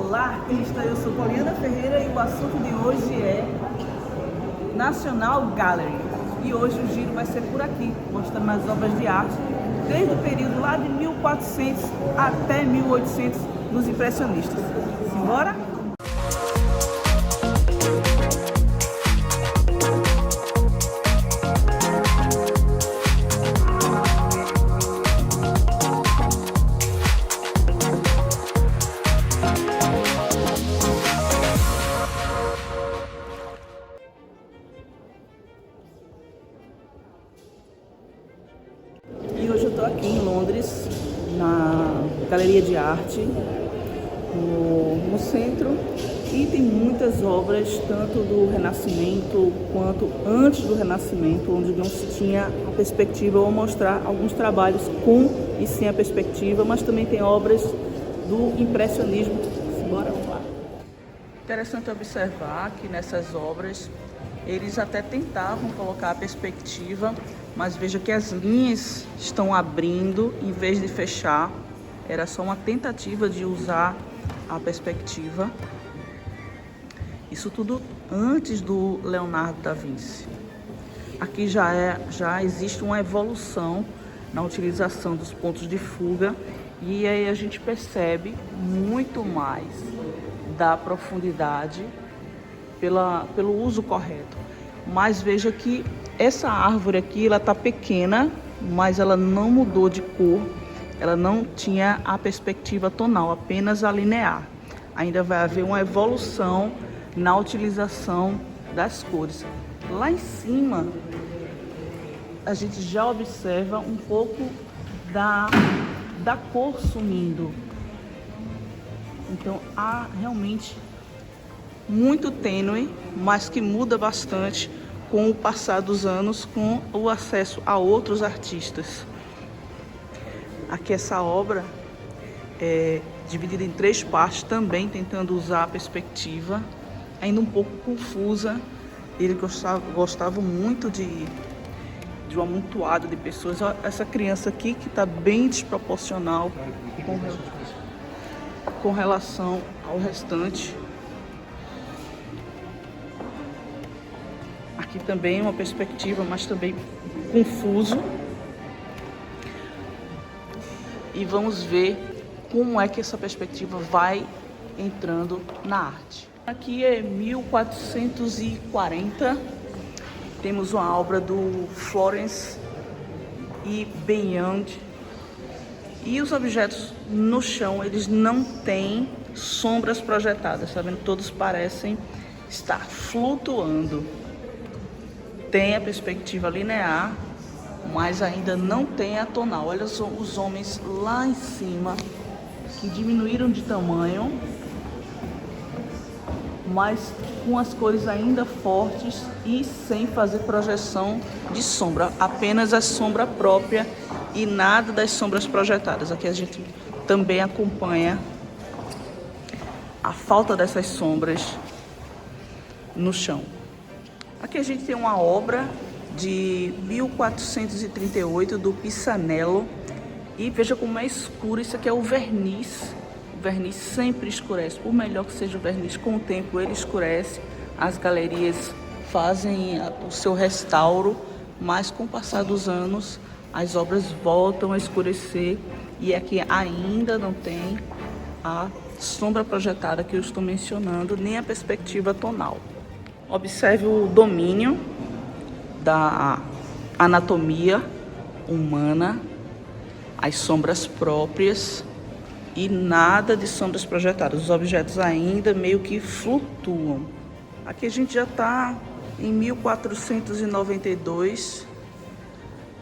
Olá, artista, eu sou Poliana Ferreira e o assunto de hoje é National Gallery. E hoje o giro vai ser por aqui, mostrando as obras de arte, desde o período lá de 1400 até 1800 dos impressionistas. Simbora? E hoje eu estou aqui em Londres, na Galeria de Arte, no centro, e tem muitas obras, tanto do Renascimento quanto antes do Renascimento, onde não se tinha a perspectiva. Eu vou mostrar alguns trabalhos com e sem a perspectiva, mas também tem obras do impressionismo. Bora lá. Interessante observar que nessas obras eles até tentavam colocar a perspectiva, mas veja que as linhas estão abrindo em vez de fechar. Era só uma tentativa de usar a perspectiva. Isso tudo antes do Leonardo da Vinci. Aqui já existe uma evolução na utilização dos pontos de fuga, e aí a gente percebe muito mais da profundidade pelo uso correto. Mas veja que essa árvore aqui, ela está pequena, mas ela não mudou de cor, ela não tinha a perspectiva tonal, apenas a linear. Ainda vai haver uma evolução na utilização das cores. Lá em cima, a gente já observa um pouco da cor sumindo. Então, há realmente muito tênue, mas que muda bastante com o passar dos anos, com o acesso a outros artistas. Aqui essa obra é dividida em 3 partes, também tentando usar a perspectiva, ainda um pouco confusa. Ele gostava muito de um amontoado de pessoas. Essa criança aqui que está bem desproporcional com relação ao restante. Aqui também uma perspectiva, mas também confuso. E vamos ver como é que essa perspectiva vai entrando na arte. Aqui é 1440. Temos uma obra do Florence e Beyond. E os objetos no chão, eles não têm sombras projetadas, tá vendo? Todos parecem estar flutuando. Tem a perspectiva linear, mas ainda não tem a tonal. Olha os homens lá em cima, que diminuíram de tamanho, mas com as cores ainda fortes e sem fazer projeção de sombra. Apenas a sombra própria e nada das sombras projetadas. Aqui a gente também acompanha a falta dessas sombras no chão. Aqui a gente tem uma obra de 1438 do Pisanello, e veja como é escuro. Isso aqui é o verniz. O verniz sempre escurece, por melhor que seja o verniz, com o tempo ele escurece. As galerias fazem o seu restauro, mas com o passar dos anos as obras voltam a escurecer, e aqui ainda não tem a sombra projetada que eu estou mencionando, nem a perspectiva tonal. Observe o domínio da anatomia humana, as sombras próprias e nada de sombras projetadas. Os objetos ainda meio que flutuam. Aqui a gente já está em 1492,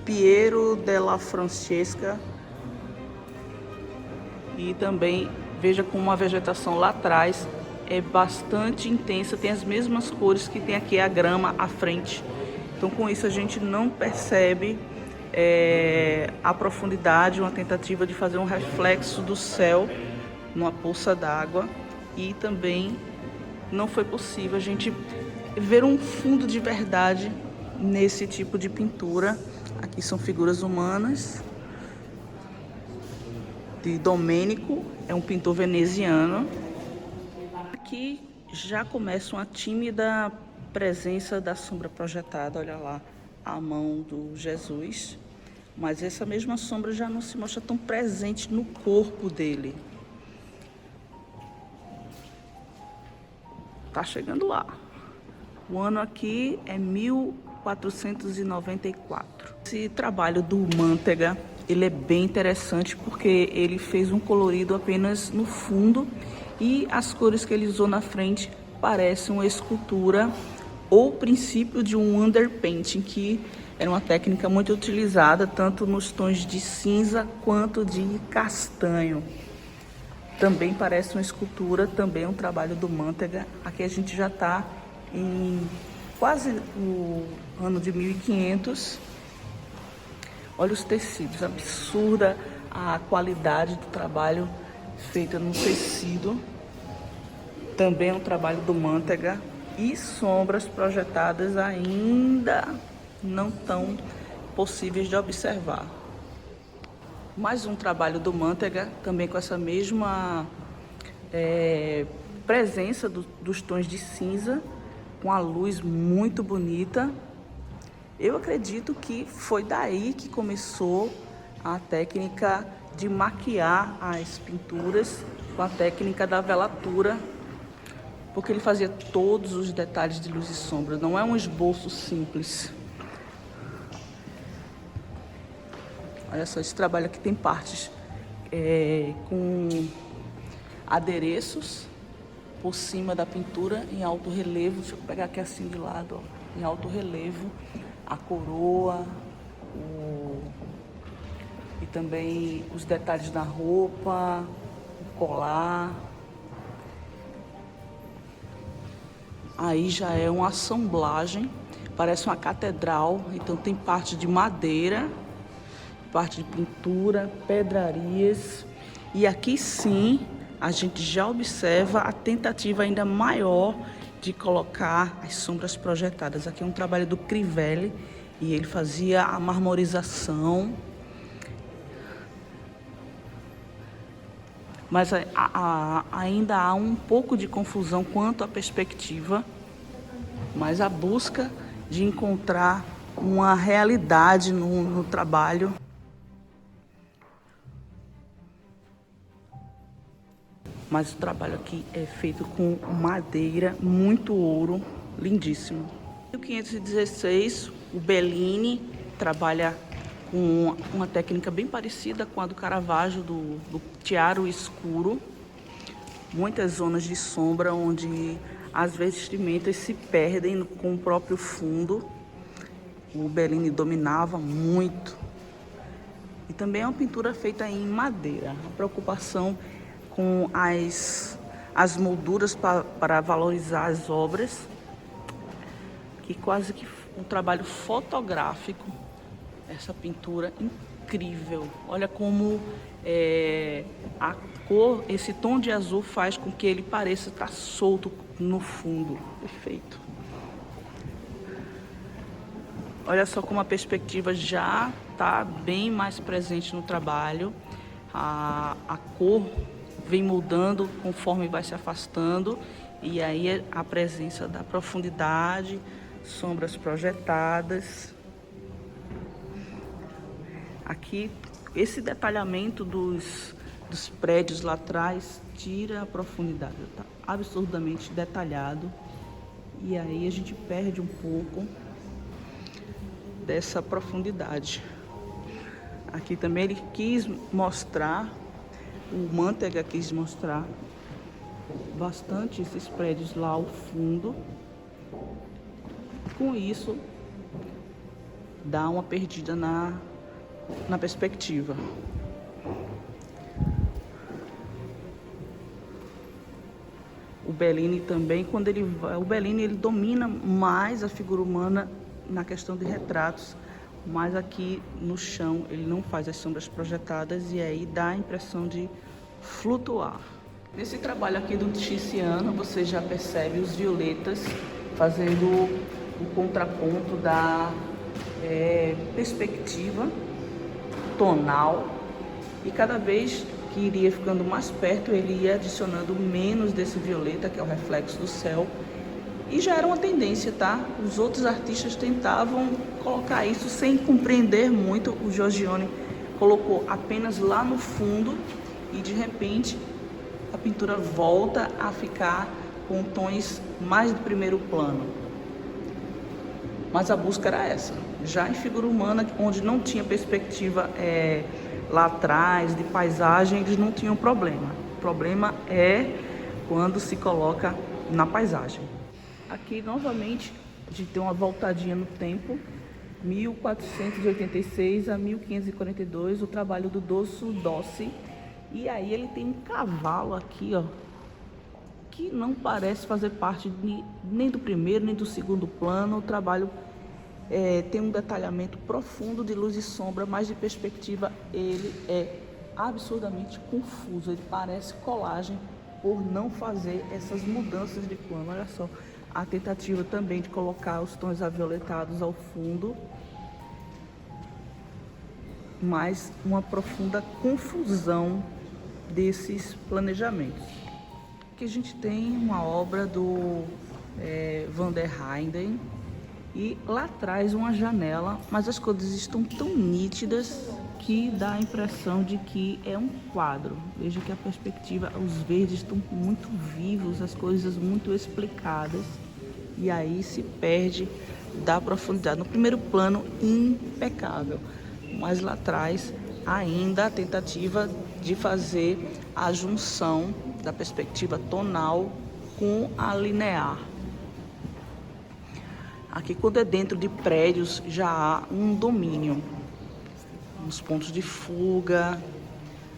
Piero della Francesca, e também veja como a vegetação lá atrás é bastante intensa, tem as mesmas cores que tem aqui a grama à frente. Então com isso a gente não percebe a profundidade, uma tentativa de fazer um reflexo do céu numa poça d'água, e também não foi possível a gente ver um fundo de verdade nesse tipo de pintura. Aqui são figuras humanas de Domênico, é um pintor veneziano. Aqui já começa uma tímida presença da sombra projetada, olha lá a mão do Jesus, mas essa mesma sombra já não se mostra tão presente no corpo dele. Tá chegando lá. O ano aqui é 1494. Esse trabalho do Mantega, ele é bem interessante porque ele fez um colorido apenas no fundo e as cores que ele usou na frente parecem uma escultura ou princípio de um underpainting, que era uma técnica muito utilizada tanto nos tons de cinza quanto de castanho. Também parece uma escultura, também um trabalho do Mantega. Aqui a gente já está em quase o ano de 1500. Olha os tecidos, absurda a qualidade do trabalho feito no tecido. Também é um trabalho do Mantega. E sombras projetadas ainda não tão possíveis de observar. Mais um trabalho do Mantega, também com essa mesma presença dos tons de cinza, com a luz muito bonita. Eu acredito que foi daí que começou a técnica de maquiar as pinturas com a técnica da velatura, porque ele fazia todos os detalhes de luz e sombra, não é um esboço simples. Olha só, esse trabalho aqui tem partes com adereços por cima da pintura em alto relevo. Deixa eu pegar aqui assim de lado, ó, em alto relevo, a coroa, e também os detalhes da roupa, o colar. Aí já é uma assemblagem, parece uma catedral, então tem parte de madeira, parte de pintura, pedrarias. E aqui sim a gente já observa a tentativa ainda maior de colocar as sombras projetadas. Aqui é um trabalho do Crivelli e ele fazia a marmorização. Mas ainda há um pouco de confusão quanto à perspectiva, mas a busca de encontrar uma realidade no trabalho. Mas o trabalho aqui é feito com madeira, muito ouro, lindíssimo. Em 1516, o Bellini trabalha com uma técnica bem parecida com a do Caravaggio, do tiaro escuro. Muitas zonas de sombra onde as vestimentas se perdem com o próprio fundo. O Bellini dominava muito. E também é uma pintura feita em madeira. A preocupação com as molduras para valorizar as obras, que quase que um trabalho fotográfico. Essa pintura incrível. Olha como a cor, esse tom de azul faz com que ele pareça estar solto no fundo. Perfeito. Olha só como a perspectiva já está bem mais presente no trabalho. A cor vem mudando conforme vai se afastando. E aí a presença da profundidade, sombras projetadas. Aqui, esse detalhamento dos prédios lá atrás tira a profundidade. Está absurdamente detalhado. E aí a gente perde um pouco dessa profundidade. Aqui também ele quis mostrar, o Mantega quis mostrar bastante esses prédios lá ao fundo. Com isso, dá uma perdida na perspectiva. O Bellini também, o Bellini ele domina mais a figura humana na questão de retratos, mas aqui no chão ele não faz as sombras projetadas e aí dá a impressão de flutuar. Nesse trabalho aqui do Tiziano, você já percebe os violetas fazendo o contraponto da perspectiva tonal, e cada vez que iria ficando mais perto, ele ia adicionando menos desse violeta, que é o reflexo do céu. E já era uma tendência, tá? Os outros artistas tentavam colocar isso sem compreender muito. O Giorgione colocou apenas lá no fundo e de repente a pintura volta a ficar com tons mais do primeiro plano. Mas a busca era essa. Já em figura humana, onde não tinha perspectiva lá atrás de paisagem, eles não tinham problema. O problema é quando se coloca na paisagem. Aqui novamente a gente tem uma voltadinha no tempo, 1486 a 1542, o trabalho do Dosso Dossi. E aí ele tem um cavalo aqui, ó, que não parece fazer parte nem do primeiro nem do segundo plano. O trabalho tem um detalhamento profundo de luz e sombra, mas de perspectiva ele é absurdamente confuso. Ele parece colagem por não fazer essas mudanças de plano. Olha só, a tentativa também de colocar os tons avioletados ao fundo, mas uma profunda confusão desses planejamentos. Aqui a gente tem uma obra do Van der Heyden e lá atrás uma janela, mas as cores estão tão nítidas que dá a impressão de que é um quadro. Veja que a perspectiva, os verdes estão muito vivos, as coisas muito explicadas, e aí se perde da profundidade. No primeiro plano, impecável, mas lá atrás ainda a tentativa de fazer a junção da perspectiva tonal com a linear. Aqui, quando é dentro de prédios, já há um domínio nos pontos de fuga,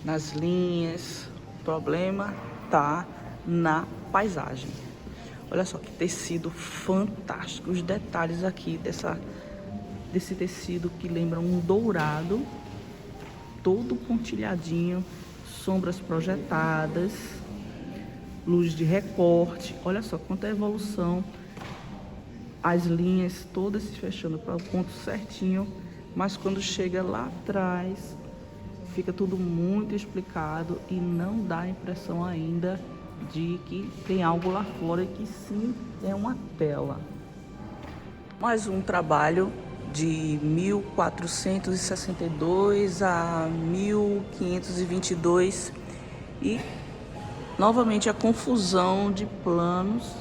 nas linhas. O problema está na paisagem. Olha só que tecido fantástico, os detalhes aqui desse tecido que lembra um dourado, todo pontilhadinho, sombras projetadas, luz de recorte. Olha só quanta evolução, as linhas todas se fechando para o ponto certinho, mas quando chega lá atrás fica tudo muito explicado e não dá a impressão ainda de que tem algo lá fora, e que sim é uma tela. Mais um trabalho de 1462 a 1522 e novamente a confusão de planos.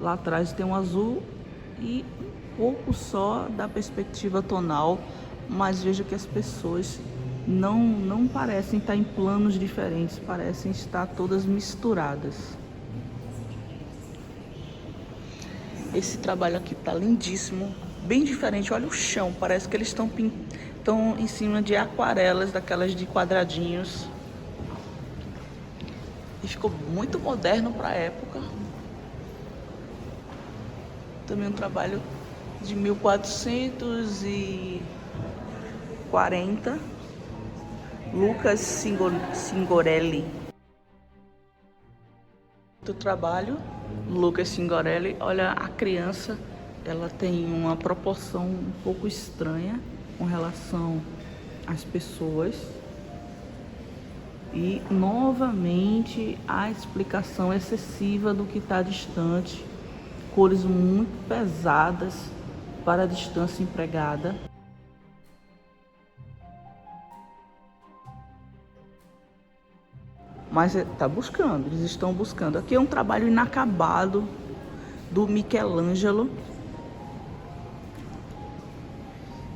Lá atrás tem um azul e um pouco só da perspectiva tonal, mas veja que as pessoas não parecem estar em planos diferentes, parecem estar todas misturadas. Esse trabalho aqui tá lindíssimo, bem diferente. Olha o chão, parece que eles estão em cima de aquarelas, daquelas de quadradinhos. E ficou muito moderno para a época. Também um trabalho de 1440, Lucas Signorelli. Do trabalho, Lucas Signorelli. Olha, a criança, ela tem uma proporção um pouco estranha com relação às pessoas. E novamente a explicação excessiva do que está distante, cores muito pesadas para a distância empregada. Mas está buscando, eles estão buscando. Aqui é um trabalho inacabado do Michelangelo.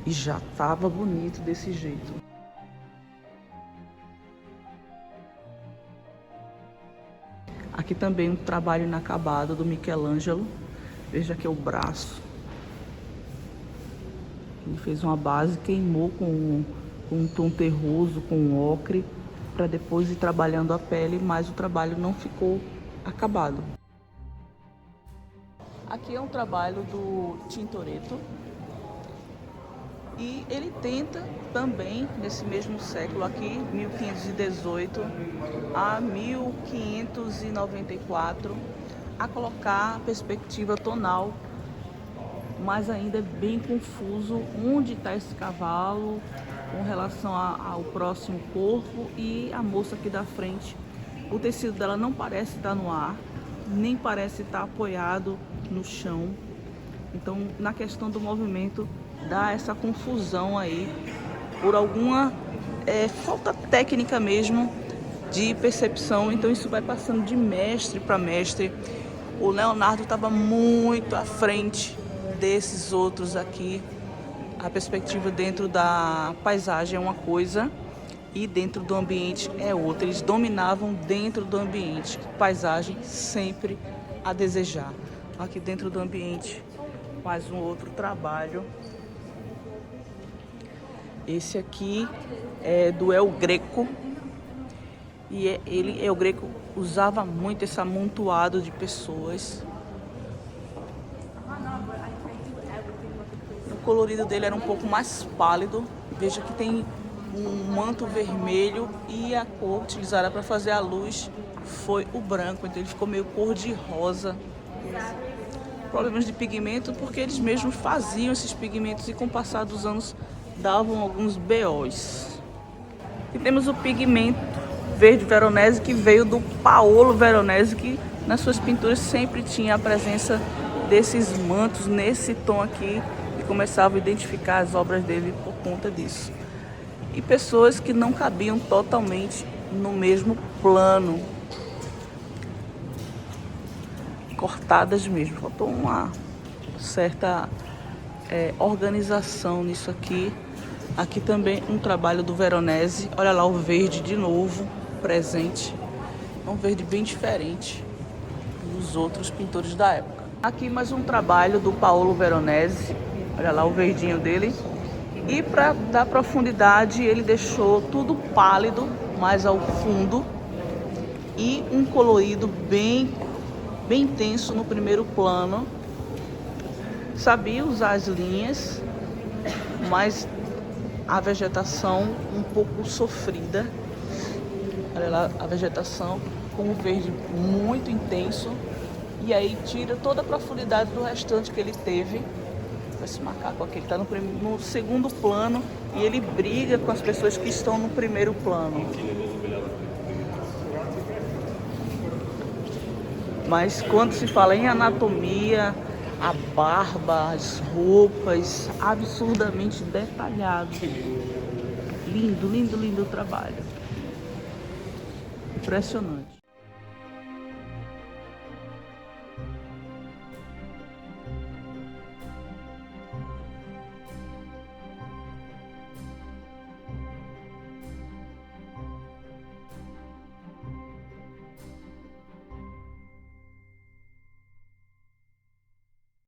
E já estava bonito desse jeito. Aqui também um trabalho inacabado do Michelangelo. Veja aqui o braço. Ele fez uma base, queimou com um tom terroso, com ocre, para depois ir trabalhando a pele, mas o trabalho não ficou acabado. Aqui é um trabalho do Tintoretto. E ele tenta também, nesse mesmo século aqui, 1518 a 1594, a colocar a perspectiva tonal, mas ainda é bem confuso onde está esse cavalo, com relação ao próximo corpo e a moça aqui da frente. O tecido dela não parece estar no ar, nem parece estar apoiado no chão. Então, na questão do movimento, dá essa confusão aí, por alguma falta técnica mesmo de percepção. Então, isso vai passando de mestre para mestre. O Leonardo estava muito à frente desses outros aqui. A perspectiva dentro da paisagem é uma coisa e dentro do ambiente é outra. Eles dominavam dentro do ambiente. Paisagem sempre a desejar. Aqui dentro do ambiente, mais um outro trabalho. Esse aqui é do El Greco. E El Greco usava muito esse amontoado de pessoas. O colorido dele era um pouco mais pálido. Veja que tem um manto vermelho e a cor utilizada para fazer a luz foi o branco. Então ele ficou meio cor de rosa. Problemas de pigmento porque eles mesmos faziam esses pigmentos e com o passar dos anos davam alguns BOs. E temos o pigmento verde Veronese, que veio do Paolo Veronese, que nas suas pinturas sempre tinha a presença desses mantos nesse tom aqui, e começava a identificar as obras dele por conta disso. E pessoas que não cabiam totalmente no mesmo plano, cortadas mesmo. Faltou uma certa organização nisso aqui. Aqui também um trabalho do Veronese. Olha lá o verde de novo presente. É um verde bem diferente dos outros pintores da época. Aqui mais um trabalho do Paolo Veronese. Olha lá o verdinho dele. E para dar profundidade, ele deixou tudo pálido, mais ao fundo, e um colorido bem intenso no primeiro plano. Sabia usar as linhas, mas a vegetação um pouco sofrida. Olha lá a vegetação com o verde muito intenso. E aí tira toda a profundidade do restante que ele teve. Esse macaco aqui está no segundo plano e ele briga com as pessoas que estão no primeiro plano. Mas quando se fala em anatomia, a barba, as roupas, absurdamente detalhado. Lindo, lindo, lindo o trabalho. Impressionante.